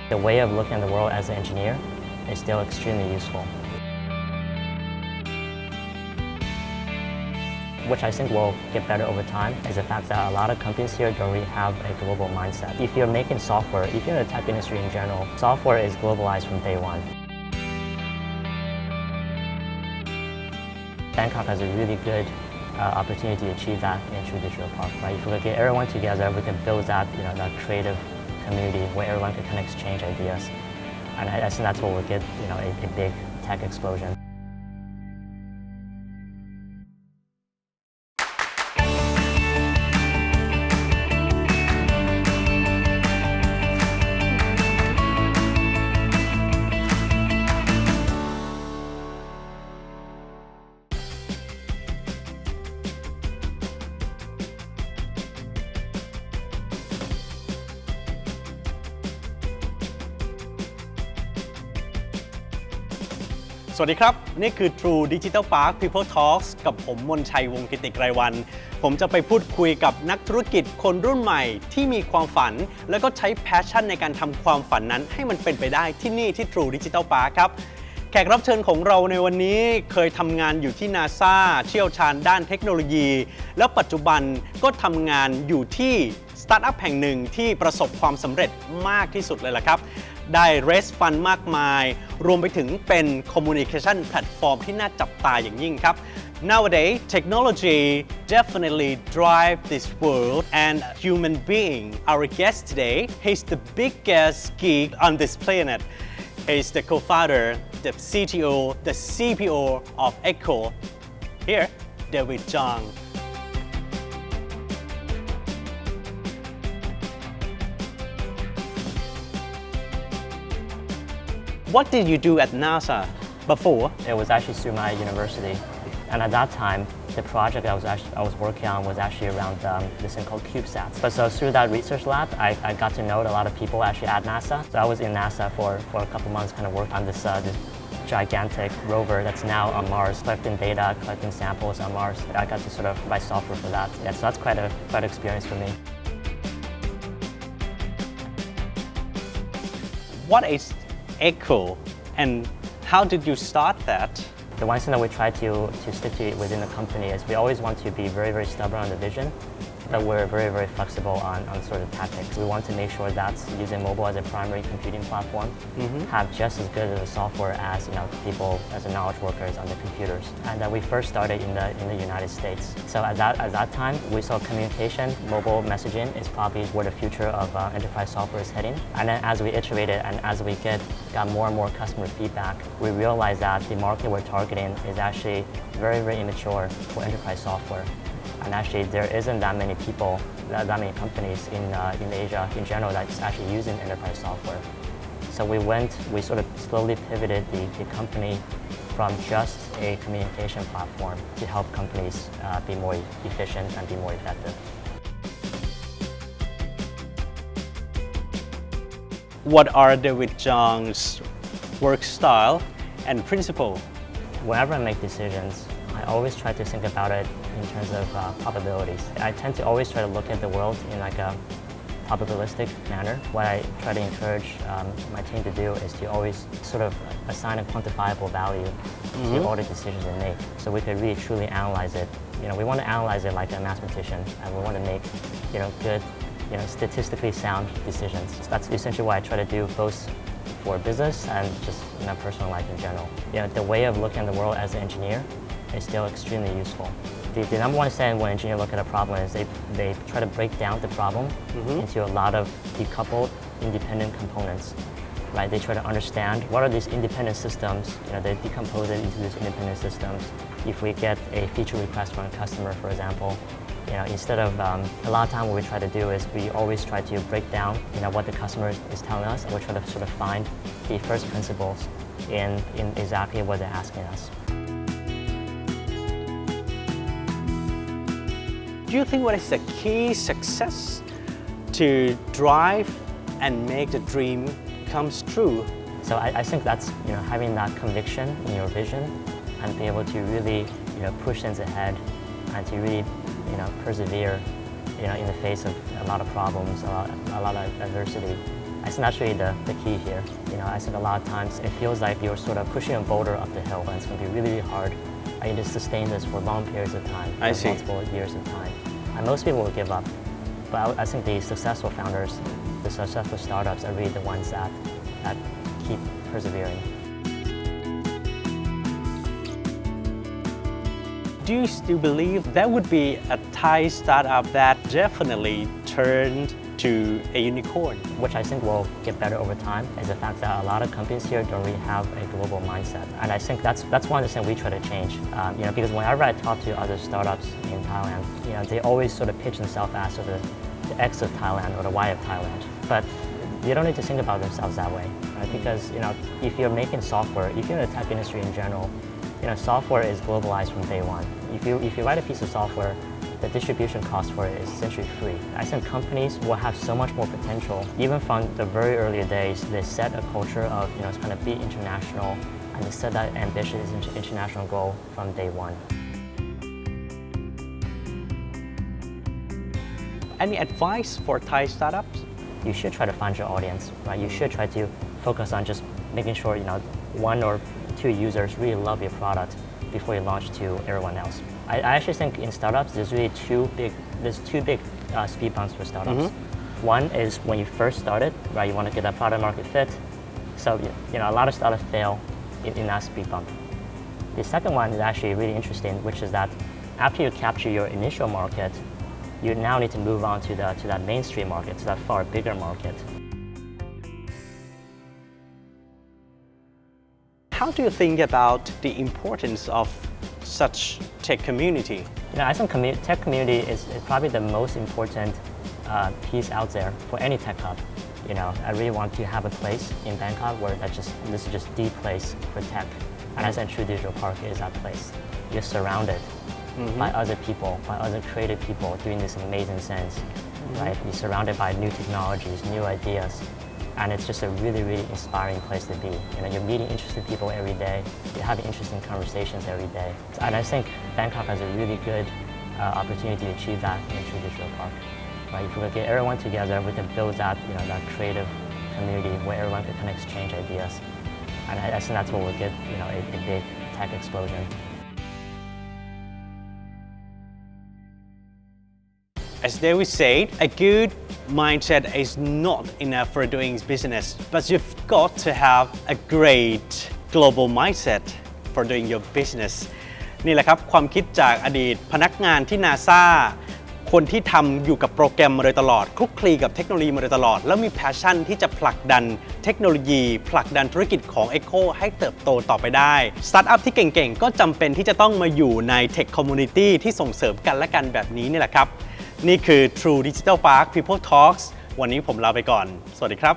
The way of looking at the world as an engineer is still extremely useful, which I think will get better over time, is the fact that a lot of companies here don't really have a global mindset. If you're making software, if you're in the tech industry in general, software is globalized from day one. Bangkok has a really good opportunity to achieve that in True Digital Park. Right? If we could get everyone together, we can build that, that creative community where everyone can kind of exchange ideas. And I think that's what will get, a big tech explosion.สวัสดีครับนี่คือ True Digital Park People Talks กับผมมนชัยวงศ์กิติไกรวรรณผมจะไปพูดคุยกับนักธุรกิจคนรุ่นใหม่ที่มีความฝันแล้วก็ใช้แพชชั่นในการทำความฝันนั้นให้มันเป็นไปได้ที่นี่ที่ True Digital Park ครับแขกรับเชิญของเราในวันนี้เคยทำงานอยู่ที่ NASA เชี่ยวชาญด้านเทคโนโลยีแล้วปัจจุบันก็ทำงานอยู่ที่สตาร์ทอัพแห่งหนึ่งที่ประสบความสำเร็จมากที่สุดเลยล่ะครับได้ raise fund มากมายรวมไปถึงเป็น communication platform ที่น่าจับตาอย่างยิ่งครับ Nowadays technology definitely drive this world and human being our guest today he's the biggest geek on this planet he's the co-founder the CTO the CPO of Eko here David Zhang What did you do at NASA before? It was actually through my university, and at that time, the project I was working on was actually around this thing called CubeSats. But so through that research lab, I got to know a lot of people actually at NASA. So I was in NASA for a couple months, kind of worked on this gigantic rover that's now on Mars, collecting data, collecting samples on Mars. I got to sort of write software for that. Yeah, so that's quite an experience for me. What is Eko and how did you start that? The one thing that we try to stick to within the company is we always want to be very, very stubborn on the vision, but we're very, very flexible on sort of tactics. We want to make sure that using mobile as a primary computing platform have just as good of a software as people, as the knowledge workers on the computers. And we first started in the United States. So at that time, we saw communication, mobile messaging is probably where the future of enterprise software is heading. And then as we iterated and as we got more and more customer feedback, we realized that the market we're targeting is actually very, very immature for enterprise software. And actually, there isn't that many people, that many companies in Asia in general that's actually using enterprise software. So we sort of slowly pivoted the company from just a communication platform to help companies be more efficient and be more effective. What are David Zhang's work style and principle? Whenever I make decisions, I always try to think about it in terms of probabilities. I tend to always try to look at the world in like a probabilistic manner. What I try to encourage my team to do is to always sort of assign a quantifiable value to all the decisions we make. So we could really truly analyze it. We want to analyze it like a mathematician, and we want to make good, statistically sound decisions. So that's essentially what I try to do both for business and just in my personal life in general. The way of looking at the world as an engineer is still extremely useful. The number one thing when engineers look at a problem is they try to break down the problem into a lot of decoupled, independent components. Right? They try to understand what are these independent systems. They decompose it into these independent systems. If we get a feature request from a customer, for example, instead of a lot of time what we try to do is we always try to break down what the customer is telling us, and we try to sort of find the first principles in exactly what they're asking us. Do you think what is the key success to drive and make the dream comes true? So I think that's having that conviction in your vision and be able to really push things ahead and to really persevere in the face of a lot of problems, a lot of adversity. I think that's really the key here. I think a lot of times it feels like you're sort of pushing a boulder up the hill, and it's going to be really, really hard. And you just sustain this for long periods of time, for multiple years of time. And most people will give up. But I think the successful founders, the successful startups are really the ones that keep persevering. Do you still believe there would be a Thai startup that definitely turned to a unicorn? Which I think will get better over time is the fact that a lot of companies here don't really have a global mindset. And I think that's one of the things we try to change. Because whenever I talk to other startups in Thailand, they always sort of pitch themselves as sort of the X of Thailand or the Y of Thailand. But you don't need to think about themselves that way, right? Because if you're making software, if you're in the tech industry in general, software is globalized from day one. If you write a piece of software, the distribution cost for it is essentially free. I think companies will have so much more potential. Even from the very early days, they set a culture of it's going to be international, and they set that ambitious international goal from day one. Any advice for Thai startups? You should try to find your audience, right? You should try to focus on just making sure one or two users really love your product before you launch to everyone else. I actually think in startups there's really two big speed bumps for startups. Mm-hmm. One is when you first started, right? You want to get that product market fit. So a lot of startups fail in that speed bump. The second one is actually really interesting, which is that after you capture your initial market, you now need to move on to that mainstream market, to that far bigger market. How do you think about the importance of such tech community? I think tech community is probably the most important piece out there for any tech hub. I really want to have a place in Bangkok where this is just the place for tech. And I think True Digital Park is that place. You're surrounded by other people, by other creative people doing this amazing sense, right? You're surrounded by new technologies, new ideas. And it's just a really, really inspiring place to be. You're meeting interesting people every day. You're having interesting conversations every day. And I think Bangkok has a really good opportunity to achieve that in True Digital Park. Right? If we could get everyone together, we can build that, that creative community where everyone can kind of exchange ideas. And I think that's what will get, a big tech explosion. As David said, a good mindset is not enough for doing business, but you've got to have a great global mindset for doing your business. นี่แหละครับความคิดจากอดีตพนักงานที่ NASA คนที่ทำอยู่กับโปรแกรมมาโดยตลอดคลุกคลีกับเทคโนโลยีมาโดยตลอดแล้วมีแพชชั่นที่จะผลักดันเทคโนโลยีผลักดันธุรกิจของ Eko ให้เติบโตต่อไปได้สตาร์ทอัพที่เก่งๆก็จำเป็นที่จะต้องมาอยู่ใน Tech Community ที่ส่งเสริมกันและกันแบบนี้นี่แหละครับนี่คือ True Digital Park People Talks วันนี้ผมลาไปก่อนสวัสดีครับ